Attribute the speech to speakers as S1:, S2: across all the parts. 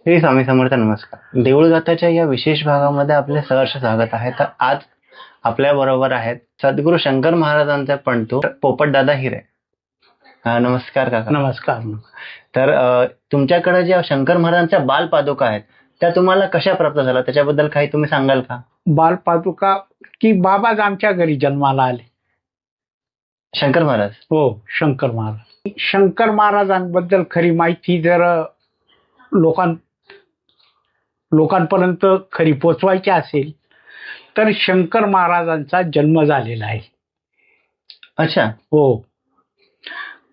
S1: श्री स्वामी समर्थ. नमस्कार. देऊळगाताच्या या विशेष भागामध्ये आपले सहर्ष स्वागत आहे. तर आज आपल्या बरोबर आहेत सद्गुरू शंकर महाराजांचे पणतू पोपटदादा हिरे. नमस्कार काका.
S2: नमस्कार.
S1: तर तुमच्याकडे ज्या शंकर महाराजांच्या बालपादुका आहेत त्या तुम्हाला कशा प्राप्त झाल्या त्याच्याबद्दल काही तुम्ही सांगाल का?
S2: बालपादुका की बाबाच आमच्या घरी जन्माला आले.
S1: शंकर महाराज?
S2: हो, शंकर महाराज. शंकर महाराजांबद्दल खरी माहिती जर लोकांपर्यंत खरी पोचवायची असेल तर शंकर महाराजांचा जन्म झालेला आहे.
S1: अच्छा.
S2: हो,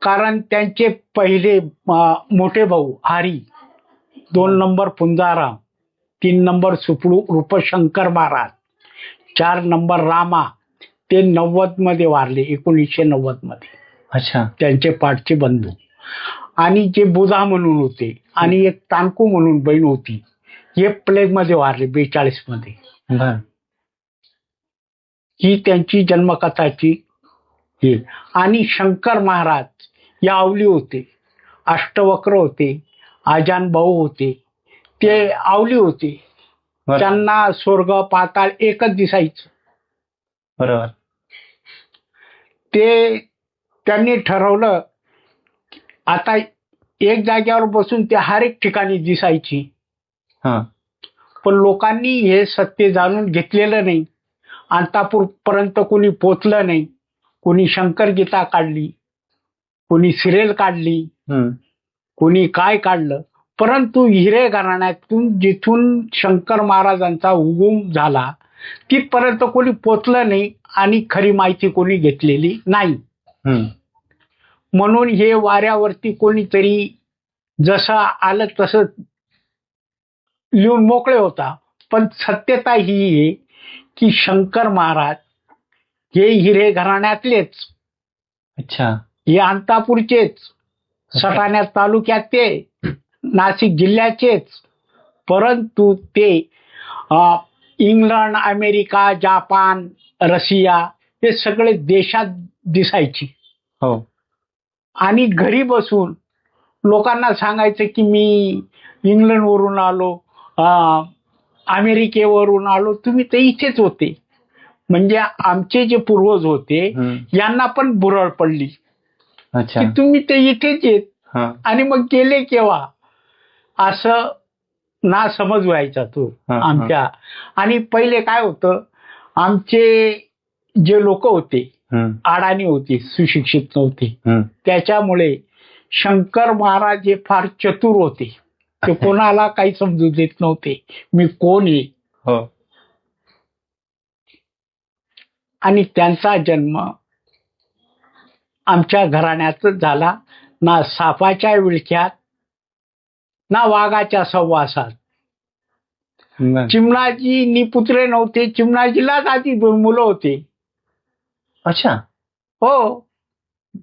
S2: कारण त्यांचे पहिले मोठे भाऊ Hari, 2 number Punjaram, 3 number Supdu Rupshankar Maharaj, 4 number Rama, ते 90 मध्ये वारले, 1990 मध्ये.
S1: अच्छा.
S2: त्यांचे पाठचे बंधू. आणि जे बुधा म्हणून होते आणि एक तानकू म्हणून बहीण होती, हे प्लेग मध्ये वारले 42 मध्ये. ही त्यांची जन्मकथाची हे. आणि शंकर महाराज या आवली होते, अष्टवक्र होते, आजान भाऊ होते, ते आवली होते. त्यांना स्वर्ग पाताळ एकच दिसायचं.
S1: बरोबर.
S2: ते त्यांनी ठरवलं आता एक जागेवर बसून ते हर एक ठिकाणी दिसायची. पण लोकांनी हे सत्य जाणून घेतलेलं नाही. अंतापूर पर्यंत कोणी पोचलं नाही. कोणी शंकर गीता काढली, कोणी सिरियल काढली, कोणी काय काढलं, परंतु हिरे घराण्यातून जिथून शंकर महाराजांचा उगम झाला तिथपर्यंत कोणी पोचलं नाही आणि खरी माहिती कोणी घेतलेली नाही. म्हणून हे वाऱ्यावरती कोणीतरी जसं आलं तसं लिहून मोकळे होता. पण सत्यता ही आहे की शंकर महाराज हे हिरे घराण्यातलेच.
S1: अच्छा.
S2: हे अंतापूरचेच, सटाणा तालुक्यात ते, नाशिक जिल्ह्याचेच. परंतु ते इंग्लंड, अमेरिका, जापान, रशिया हे सगळे देशात दिसायची.
S1: हो.
S2: आणि घरी बसून लोकांना सांगायचं की मी इंग्लंडवरून आलो, अमेरिकेवरून आलो, तुम्ही तर इथेच होते. म्हणजे आमचे जे पूर्वज होते यांना पण बुरळ पडली की तुम्ही ते इथेच येत आणि मग गेले केव्हा, असं ना समज व्हायचा तो आमच्या. आणि पहिले काय होतं, आमचे जे लोक होते अडाणी होते, सुशिक्षित नव्हते, त्याच्यामुळे शंकर महाराज हे फार चतुर होते. ते कोणाला काही समजू देत नव्हते मी कोण आहे. आणि त्यांचा जन्म आमच्या घराण्यात झाला. ना सापाच्या विळख्यात ना वाघाच्या सहवासात. चिमणाजी निपुत्रे नव्हते. चिमणाजीलाच आधी 2 मुलं होते.
S1: अच्छा.
S2: हो.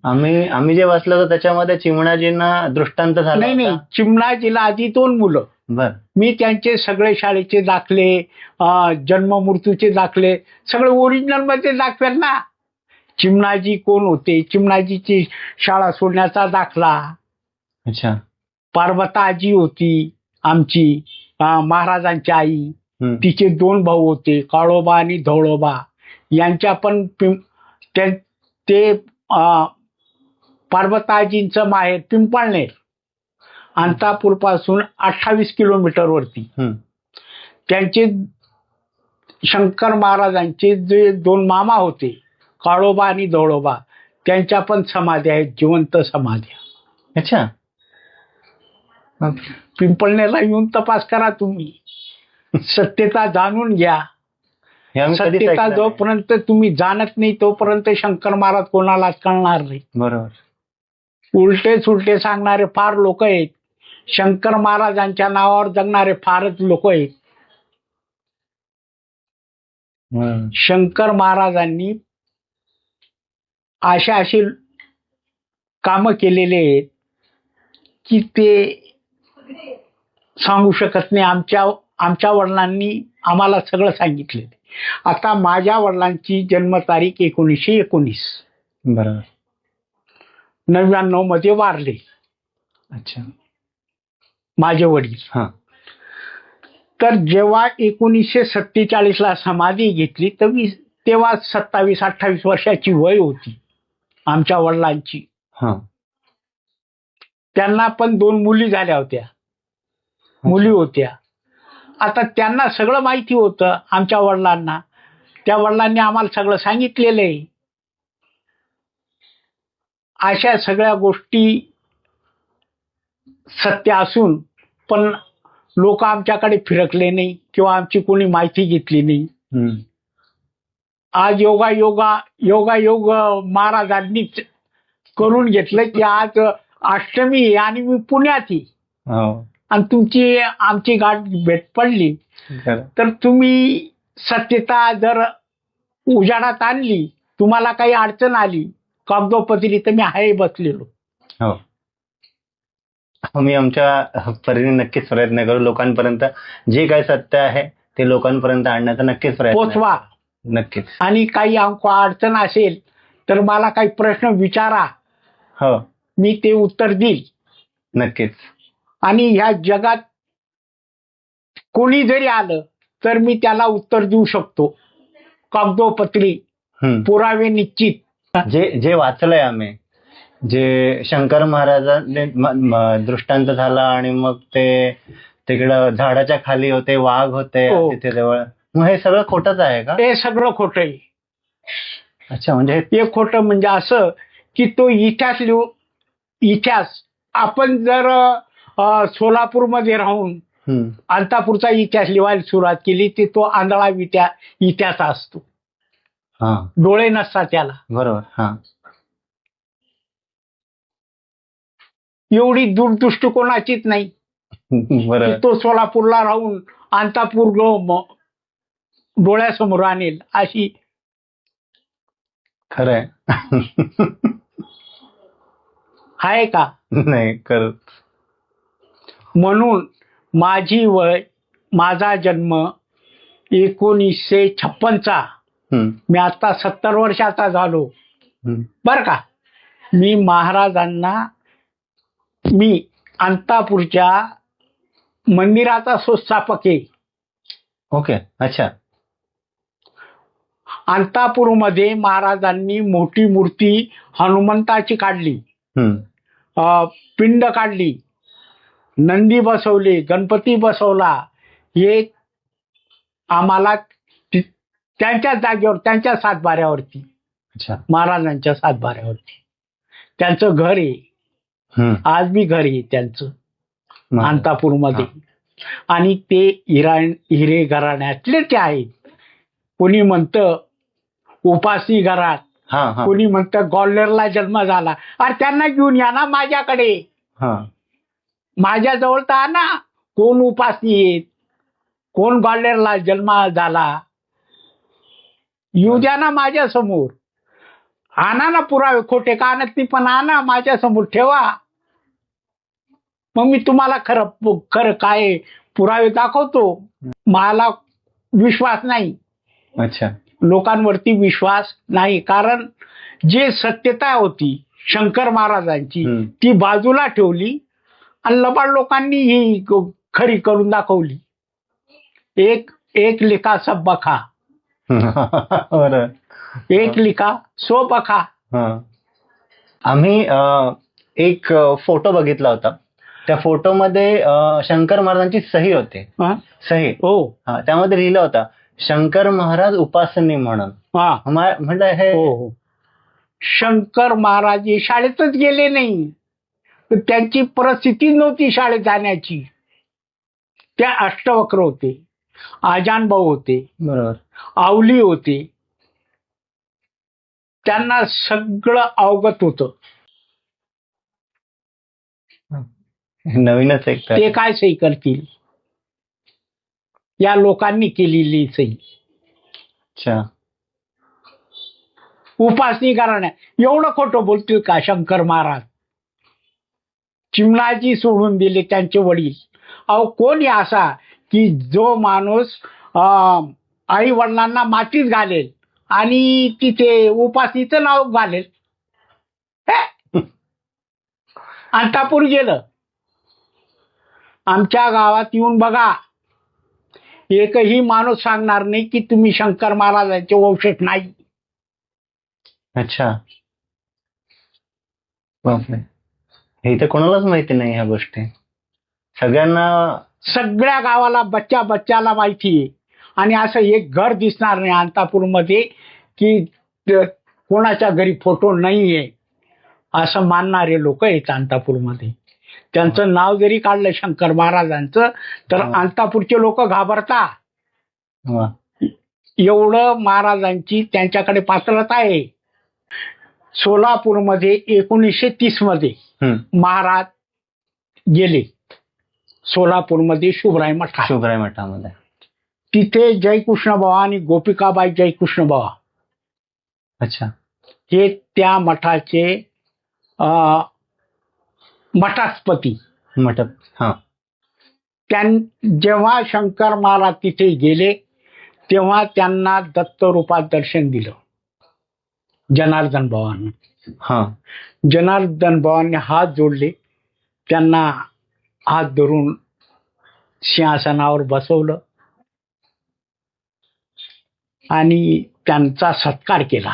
S1: आम्ही जे वाचलं होतं त्याच्यामध्ये चिमणाजींना दृष्टांत झाला.
S2: नाही, चिमणाजीला आधी 2 मुलं. मी त्यांचे सगळे शाळेचे दाखले, जन्म मृत्यूचे दाखले सगळे ओरिजिनल मध्ये दाखवेल ना. चिमणाजी कोण होते, चिमणाजीची शाळा सोडण्याचा दाखला.
S1: अच्छा.
S2: पार्वता आजी होती आमची, महाराजांची आई. तिचे 2 भाऊ होते, काळोबा आणि धवळोबा. यांच्या पण ते पार्वताजींचं माहेर पिंपळनेर, अंतापूर पासून 28 किलोमीटर वरती. त्यांचे शंकर महाराजांचे जे 2 मामा होते, काळोबा आणि धवळोबा, त्यांच्या पण समाध्या आहेत, जिवंत समाध्या.
S1: अच्छा.
S2: पिंपळनेरला येऊन तपास करा तुम्ही, सत्यता जाणून घ्या. सत्यता जोपर्यंत तुम्ही जाणत नाही तोपर्यंत शंकर महाराज कोणालाच कळणार नाही.
S1: बरोबर.
S2: उलटे सुलटे सांगणारे फार लोक आहेत. शंकर महाराजांच्या नावावर जगणारे फारच लोक आहेत. शंकर महाराजांनी अशी कामं केलेले आहेत की ते सांगू शकत नाही. आमच्या वडिलांनी आम्हाला सगळं सांगितले. आता माझ्या वडिलांची जन्मतारीख 1919.
S1: बरोबर.
S2: 99 मध्ये वारले.
S1: अच्छा.
S2: माझे वडील. तर जेव्हा 1947ला समाधी घेतली तर मी तेव्हा 27-28 वर्षाची वय होती आमच्या वडिलांची. त्यांना पण 2 मुली झाल्या होत्या, मुली होत्या. आता त्यांना सगळं माहिती होतं आमच्या वडिलांना. त्या वडिलांनी आम्हाला सगळं सांगितलेलं आहे. अशा सगळ्या गोष्टी सत्य असून पण लोक आमच्याकडे फिरकले नाही किंवा आमची कोणी माहिती घेतली नाही. आज योगायोग महाराजांनीच करून घेतलं की आज अष्टमी आहे आणि मी पुण्यात आहे आणि तुमची आमची गाठ भेट पडली तर तुम्ही सत्यता जर उजाडात आणली, तुम्हाला काही अडचण आली कागदोपत्री तर मी आहे बसलेलो.
S1: आम्ही आमच्या परीने नक्कीच प्रयत्न करू. लोकांपर्यंत जे काही सत्य आहे ते लोकांपर्यंत आणण्याचा नक्कीच प्रयत्न
S2: पोचवा.
S1: नक्कीच.
S2: आणि काही अडचण असेल तर मला काही प्रश्न विचारा, मी ते उत्तर देईल
S1: नक्कीच.
S2: आणि ह्या जगात कोणी जरी आलं तर मी त्याला उत्तर देऊ शकतो कागदोपत्री, पुरावे निश्चित.
S1: जे वाचलंय आम्ही, जे शंकर महाराजांनी दृष्टांत झाला आणि मग ते तिकडं झाडाच्या खाली होते, वाघ होते तिथे जवळ, मग हे सगळं खोटंच आहे का?
S2: हे सगळं खोटं आहे.
S1: अच्छा, म्हणजे
S2: हे खोटं म्हणजे असं की तो इतिहास आपण जर सोलापूरमध्ये राहून अंतापूरचा इतिहास लिहायला सुरुवात केली तर तो आंधळा इतिहास असतो. डोळे नसतात त्याला.
S1: बरोबर.
S2: एवढी दूरदृष्टी कोणाचीच नाही. तो सोलापूरला राहून अंतापूर डोळ्यासमोर आणेल अशी.
S1: खरंय
S2: आहे का?
S1: नाही खरंच.
S2: म्हणून माझा जन्म 1956चा. मी आता 70 वर्षाचा झालो बर का. मी महाराजांना अंतापूरच्या मंदिराचा संस्थापक आहे.
S1: ओके, अच्छा.
S2: अंतापूरमध्ये महाराजांनी मोठी मूर्ती हनुमंताची काढली, पिंड काढली, नंदी बसवले, गणपती बसवला. हे आम्हाला त्यांच्या जागेवर, त्यांच्या सातबाऱ्यावरती, महाराजांच्या सातबाऱ्यावरती त्यांचं घर आहे. आज बी घर आहे त्यांचं अंतापूरमध्ये. आणि ते हिरे घराण्यातले ते आहेत. कोणी म्हणतं उपासी घरात, कोणी म्हणतं ग्वाल्हेरला जन्म झाला. अरे त्यांना घेऊन या ना माझ्याकडे, माझ्याजवळ तर आणा. कोण उपासी आहेत, कोण ग्वाल्हेरला जन्म झाला, येऊ द्या ना माझ्या समोर. आणा ना पुरावे, खोटे का आणत नाही पण आणा माझ्या समोर ठेवा. मग मी तुम्हाला खरं काय पुरावे दाखवतो. मला विश्वास नाही.
S1: अच्छा.
S2: लोकांवरती विश्वास नाही, कारण जे सत्यता होती शंकर महाराजांची ती बाजूला ठेवली आणि लबाड लोकांनी ही खरी करून दाखवली. एक लिखा सब बखा, एक लिखा सो बखा.
S1: आम्ही एक फोटो बघितला होता. त्या फोटोमध्ये शंकर महाराजांची सही होती. सही त्यामध्ये लिहिलं होतं शंकर महाराज उपासनी म्हणून. म्हटलं हे
S2: शंकर महाराज शाळेतच गेले नाही, त्यांची परिस्थिती नव्हती शाळेत जाण्याची. त्या अष्टवक्र होते, आजान भाऊ होते,
S1: बरोबर,
S2: आवली होते. त्यांना सगळं अवगत होतं.
S1: नवीनच एक
S2: ते काय सही करतील, या लोकांनी केलेली सही.
S1: अच्छा.
S2: उपासनी करण्या एवढं खोटं बोलतील का शंकर महाराज? चिमणाजी सोडून दिले त्यांचे वडील. अहो कोणी असा की जो माणूस आई वडिलांना मातीच घालेल आणि तिथे उपासनीचं नाव घालेल? अंतापूर गेलं, आमच्या गावात येऊन बघा. एकही माणूस सांगणार नाही की तुम्ही शंकर महाराजांचे वंशज नाही.
S1: अच्छा, बापरे. हे तर कोणालाच माहिती नाही ह्या गोष्टी.
S2: सगळ्या गावाला बच्च्याला माहिती आहे. आणि असं एक घर दिसणार नाही अंतापूरमध्ये की कोणाच्या घरी फोटो नाहीये असं मानणारे लोक आहेत अंतापूरमध्ये. त्यांचं नाव जरी काढलं शंकर महाराजांचं तर अंतापूरचे लोक घाबरता. एवढं महाराजांची त्यांच्याकडे पात्रता आहे. सोलापूरमध्ये 1930 मध्ये महाराज गेले. सोलापूरमध्ये शुभराय
S1: मठामध्ये
S2: तिथे जयकृष्ण बाबा आणि गोपिकाबाई जयकृष्ण बाबा,
S1: अच्छा,
S2: हे त्या मठाचे मठास्पती. जेव्हा शंकर महाराज तिथे गेले तेव्हा त्यांना दत्त रूपात दर्शन दिलं जनार्दन बाबांना. जनार्दन बाबांनी हात जोडले, त्यांना हात धरून सिंहासनावर बसवलं आणि त्यांचा सत्कार केला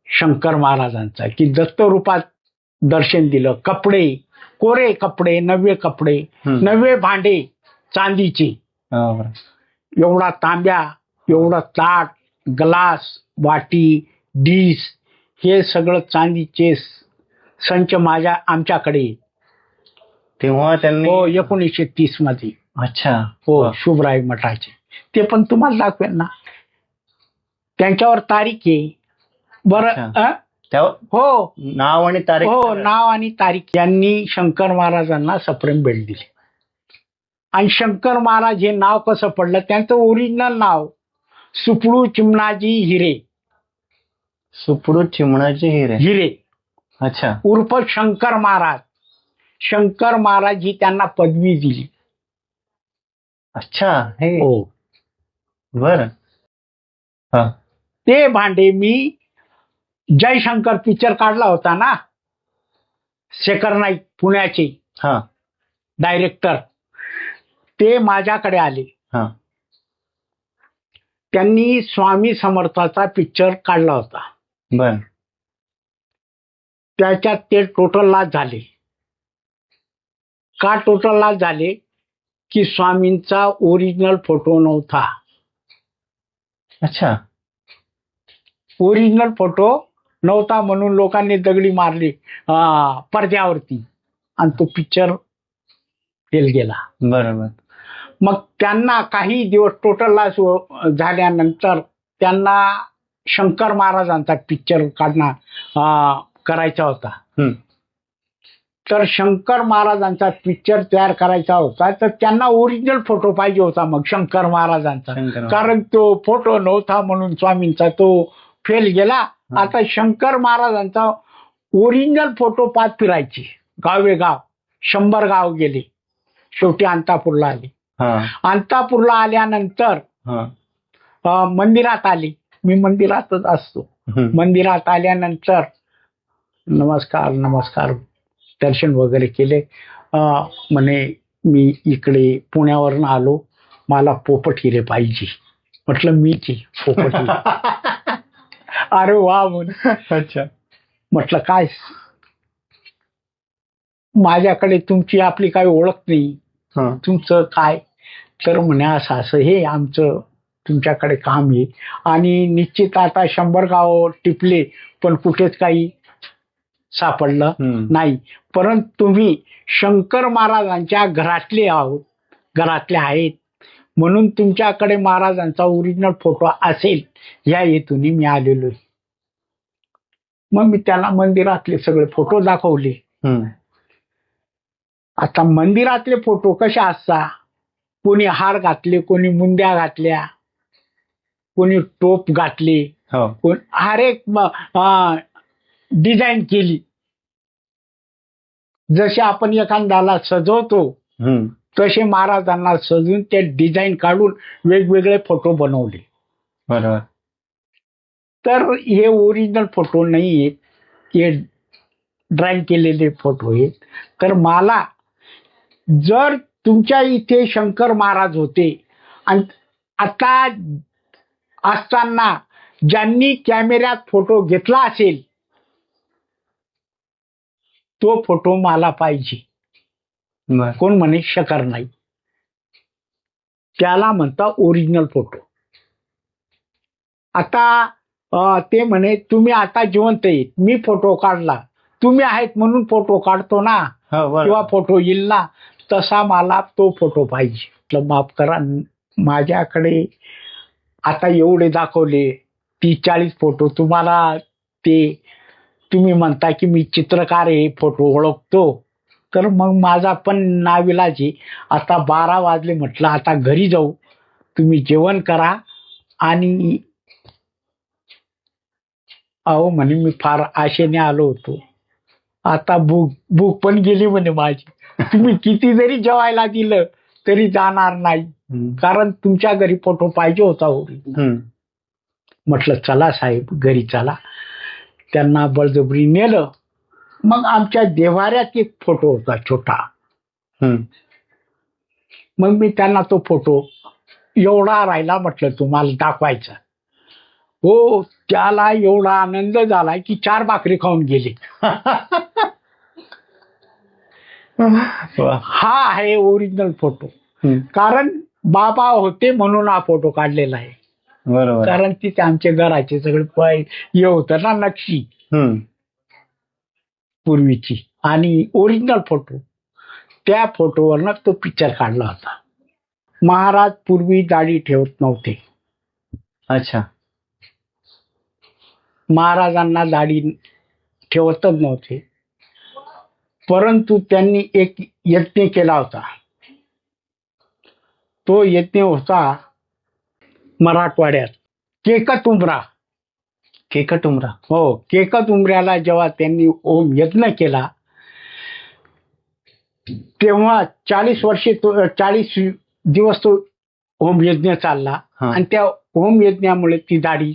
S2: शंकर महाराजांचा, की दत्त रूपात दर्शन दिलं. कपडे, कोरे कपडे, नवे कपडे, नवे भांडे चांदीचे, एवढा तांब्या, एवढा ताट, ग्लास, वाटी, डिश, हे सगळं चांदीचे संच आमच्याकडे.
S1: तेव्हा त्यांनी
S2: 1930 मध्ये.
S1: अच्छा,
S2: हो, शुभराय मठाचे. ते पण तुम्हाला दाखवेल ना, त्यांच्यावर तारीख आहे. बरं, हो,
S1: नाव आणि तारीख.
S2: हो, नाव आणि तारीख. यांनी शंकर महाराजांना सप्रेम भेट दिली. आणि शंकर महाराज हे नाव कसं पडलं, त्यांचं ओरिजिनल नाव सुपडू चिमणाजी हिरे.
S1: सुपडू चिमणाजी
S2: हिरे,
S1: अच्छा,
S2: उर्फ शंकर महाराज. शंकर महाराज ही त्यांना पदवी दिली.
S1: अच्छा, हे
S2: हो,
S1: बर.
S2: ते भांडे मी जयशंकर पिक्चर काढला होता ना, शेखर नाईक पुण्याचे डायरेक्टर, ते माझ्याकडे आले. त्यांनी स्वामी समर्थाचा पिक्चर काढला होता.
S1: बर.
S2: त्याच्यात ते टोटल लॉस झाले. का टोटल लॉस झाले की स्वामींचा ओरिजिनल फोटो नव्हता.
S1: अच्छा,
S2: ओरिजिनल फोटो नव्हता म्हणून लोकांनी दगडी मारली पडद्यावरती आणि तो पिक्चर फेल गेला.
S1: बरोबर.
S2: मग त्यांना काही दिवस टोटल लॉस झाल्यानंतर त्यांना शंकर महाराजांचा पिक्चर करायचा होता. तर शंकर महाराजांचा पिक्चर तयार करायचा होता, तर त्यांना ओरिजिनल फोटो पाहिजे होता मग शंकर महाराजांचा. कारण तो फोटो नव्हता म्हणून स्वामींचा तो फेल गेला. आता शंकर महाराजांचा ओरिजिनल फोटो पाहत फिरायचे गावेगाव, 100 गाव गेले, शेवटी अंतापूरला आले. अंतापूरला आल्यानंतर मंदिरात आले. मी मंदिरातच असतो. मंदिरात आल्यानंतर नमस्कार दर्शन वगैरे केले. म्हणे मी इकडे पुण्यावरून आलो, मला पोपट हिरे पाहिजे. म्हटलं मीच पोपट हिरे. अरे वा म्हणून.
S1: अच्छा.
S2: म्हटलं काय, माझ्याकडे तुमची आपली काही ओळख नाही, तुमचं काय? तर म्हणे असं हे आमचं तुमच्याकडे काम आहे आणि निश्चित आता 100 गाव टिपले पण कुठेच काही सापडलं नाही. परंतु तुम्ही शंकर महाराजांच्या घरातले आहेत म्हणून तुमच्याकडे महाराजांचा ओरिजिनल फोटो असेल या हेतूने मी आलेलो. मग मी त्याला मंदिरातले सगळे फोटो दाखवले. आता मंदिरातले फोटो कसे असतात, कोणी हार घातले, कोणी मुंद्या घातल्या, कोणी टोप घातली, हर एक डिझाईन केली. जसे आपण एखाद्याला सजवतो तसे महाराजांना सजून ते डिझाईन काढून वेगवेगळे फोटो बनवले.
S1: बरोबर.
S2: तर हे ओरिजिनल फोटो नाही आहेत, हे ड्रॉइंग केलेले फोटो आहेत. तर मला जर तुमच्या इथे शंकर महाराज होते आणि आता असताना ज्यांनी कॅमेऱ्यात फोटो घेतला असेल तो फोटो मला पाहिजे. कोण म्हणे शकर नाही, त्याला म्हणता ओरिजिनल फोटो. आता ते म्हणे तुम्ही आता जिवंत येत, मी फोटो काढला, तुम्ही आहेत म्हणून फोटो काढतो ना, किंवा फोटो येईल ना, तसा मला तो फोटो पाहिजे. माफ करा, माझ्याकडे आता एवढे दाखवले 30-40 फोटो तुम्हाला. ते तुम्ही म्हणता की मी चित्रकार आहे, फोटो ओळखतो, तर मग माझा पण नाविलाज आहे. आता 12 वाजले, म्हटलं आता घरी जाऊ, तुम्ही जेवण करा. आणि अहो म्हणे मी फार आशेने आलो होतो, आता भूक पण गेली म्हणे माझी. तुम्ही किती जरी जेवायला दिलं तरी जाणार नाही, कारण तुमच्या घरी फोटो पाहिजे होता. म्हटलं चला साहेब घरी चला. त्यांना बळजबरी नेलं. मग आमच्या देव्हाऱ्यात एक फोटो होता छोटा. मग मी त्यांना तो फोटो एवढा राहिला, म्हटलं तुम्हाला दाखवायचा. हो, त्याला एवढा आनंद झाला की 4 भाकरी खाऊन गेले. हा आहे ओरिजिनल फोटो. कारण बाबा होते म्हणून हा फोटो काढलेला आहे. बरोबर. कारण तिथे आमच्या घराचे सगळे हे होतं ना, नक्षी पूर्वीची, आणि ओरिजिनल फोटो. त्या फोटोवरनं तो पिक्चर काढला होता. महाराज पूर्वी दाढी ठेवत नव्हते. अच्छा. महाराजांना दाढी ठेवतच नव्हते, परंतु त्यांनी एक यज्ञ केला होता. तो यज्ञ होता मराठवाड्यात केकतउमरा. केकतउमरा, हो. केकतउमऱ्याला जेव्हा त्यांनी ओम यज्ञ केला तेव्हा 40 दिवस तो होम यज्ञ चालला. आणि त्या होम यज्ञामुळे ती दाढी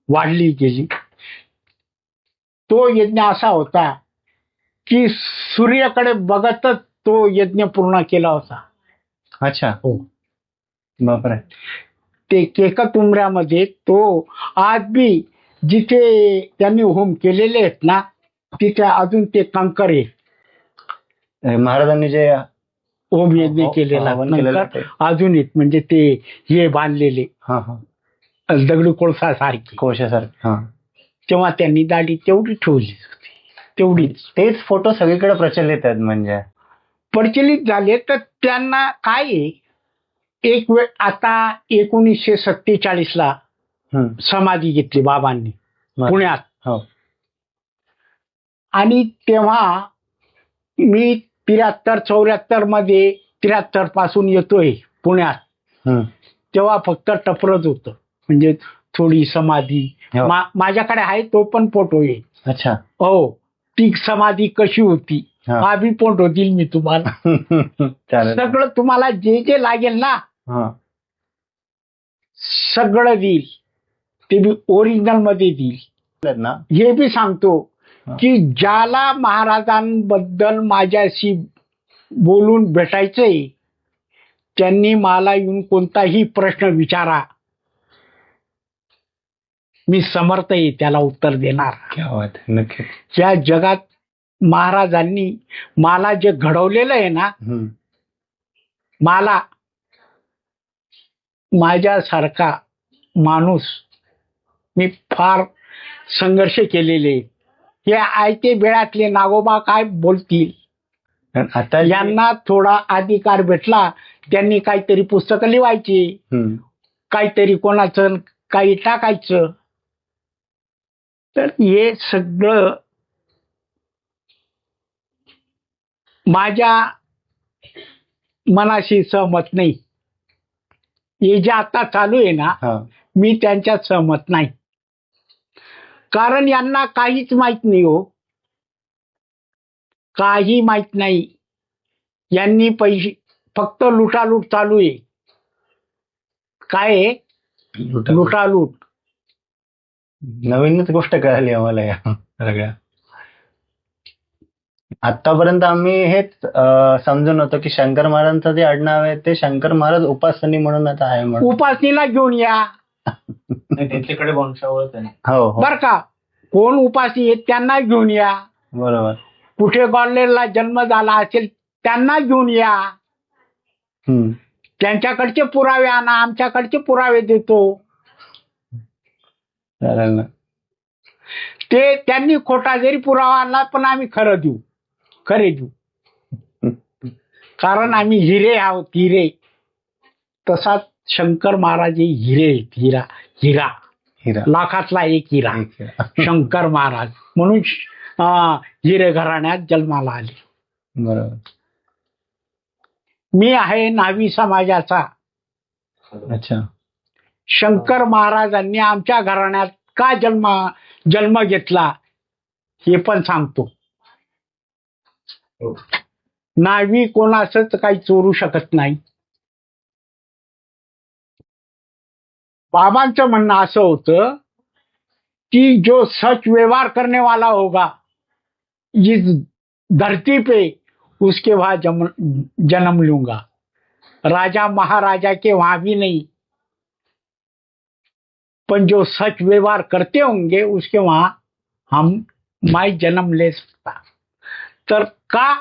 S2: वाढली गेली. तो यज्ञ असा होता की सूर्याकडे बघतच तो यज्ञ पूर्ण केला होता. अच्छा. हो. बापरे. ते केकतउमऱ्यामध्ये तो आज बी जिथे त्यांनी होम केलेले आहेत ना, तिथे अजून ते कंकर आहे. महाराजांनी जे होम यज्ञ केलेला अजून एक, म्हणजे ते हे बांधलेले दगडी कोळशासारखे. तेव्हा त्यांनी दाढी तेवढी ठेवली होती, तेवढीच. तेच फोटो सगळीकडे प्रचलित आहेत, म्हणजे प्रचलित झाले. तर त्यांना काय आहे, एक वेळ आता 1947ला समाधी घेतली बाबांनी पुण्यात. आणि तेव्हा मी 73-74 मध्ये 73 पासून येतोय पुण्यात. तेव्हा फक्त टपरच होतं, म्हणजे थोडी समाधी. माझ्याकडे आहे तो पण फोटो आहे. अच्छा. हो, ती समाधी कशी होती हा बी फोटो देईल मी तुम्हाला. सगळं तुम्हाला जे जे लागेल ना सगळं देईल. ते बी ओरिजिनल मध्ये देईल. हे बी सांगतो की ज्याला महाराजांबद्दल माझ्याशी बोलून भेटायचंय त्यांनी मला येऊन कोणताही प्रश्न विचारा, मी समर्थ आहे त्याला उत्तर देणार. नक्की. या जगात महाराजांनी मला जे घडवलेलं आहे ना, मला माझ्यासारखा माणूस मी फार संघर्ष केलेले. हे आयते बेळातले नागोबा काय बोलतील. आता यांना थोडा अधिकार भेटला, त्यांनी काहीतरी पुस्तकं लिहायची, काहीतरी कोणाचं काही टाकायचं. तर हे सगळं माझ्या मनाशी सहमत नाही. हे जे आता चालू आहे ना, मी त्यांच्यात सहमत नाही. कारण यांना काहीच माहित नाही. हो, काही माहित नाही. यांनी पैसे फक्त लुटालूट चालू आहे. काय आहे? लुटालूट. नवीनच गोष्ट कळाली आम्हाला या सगळ्या.
S1: आतापर्यंत आम्ही हेच समजून होतो की शंकर महाराजांचं जे आडनाव आहे ते शंकर महाराज उपासनी म्हणूनच आहे म्हणून.
S2: उपासनीला घेऊन या.
S3: त्यांच्याकडे वंशावळच आहे.
S1: हो हो
S2: बर का, कोण उपासी आहेत त्यांना घेऊन या.
S1: बरोबर.
S2: कुठे ग्वाल्हेरला जन्म झाला असेल त्यांना घेऊन या. त्यांच्याकडचे पुरावे आणा, आमच्याकडचे पुरावे देतो.
S1: चालेल ना.
S2: ते त्यांनी खोटा जरी पुरावा आणला पण आम्ही खरं देऊ, खरे देऊ. कारण आम्ही हिरे आहोत, हिरे. तसाच शंकर महाराज हे हिरे आहेत, हिरा हिरा
S1: हिरा,
S2: लाखातला एक हिरा. शंकर महाराज म्हणून हिरे घराण्यात जन्माला आले.
S1: बरोबर.
S2: मी आहे न्हावी समाजाचा.
S1: अच्छा.
S2: शंकर महाराजांनी आमच्या घराण्यात का जन्म घेतला हे पण सांगतो. न्हावी कोणाचंच काही चोरू शकत नाही. बाबांचं म्हणणं असं होतं कि जो सच व्यवहार करने वाला होगा इस धरती पे उसके वहां जन्म लूंगा. राजा महाराजा के वहां भी नहीं, पण जो सच व्यवहार करते होंगे उसके वहां मैं जन्म ले सकता. तर का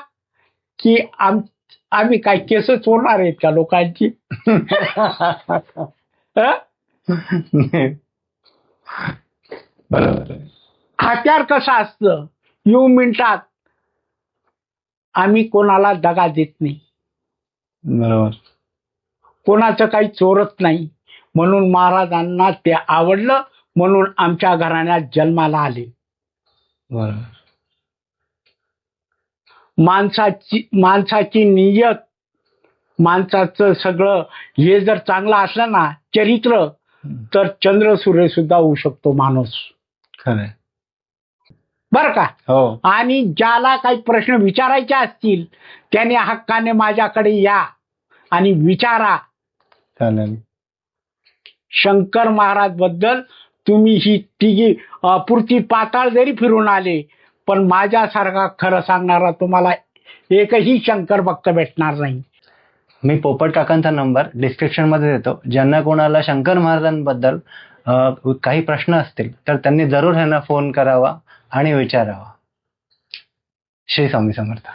S2: की आम्ही काय केस चोरणार आहेत का लोकांची?
S1: बरोबर.
S2: हत्यार कसं असतं, येऊ मिनिटात. आम्ही कोणाला दगा देत नाही,
S1: बरोबर.
S2: कोणाचं काही चोरत नाही. म्हणून महाराजांना ते आवडलं, म्हणून आमच्या घराण्यात जन्माला आले.
S1: बरोबर.
S2: माणसाची नियत, माणसाचं सगळं हे जर चांगलं असलं ना, चरित्र, तर चंद्र सूर्य सुद्धा होऊ शकतो माणूस.
S1: खरंय.
S2: बर का.
S1: हो.
S2: आणि ज्याला काही प्रश्न विचारायचे असतील त्याने हक्काने माझ्याकडे या आणि विचारा.
S1: चालेल.
S2: शंकर महाराज बद्दल तुम्ही ही तिघी पुरती पाताळ जरी फिरून आले पण माझ्यासारखा खरं सांगणारा तुम्हाला एकही शंकर भक्त भेटणार नाही.
S1: मी पोपट काकांचा नंबर डिस्क्रिप्शन मध्ये देतो. ज्यांना कोणाला शंकर महाराजांबद्दल काही प्रश्न असतील तर त्यांनी जरूर ह्यांना फोन करावा आणि विचारावा. श्री स्वामी समर्थ.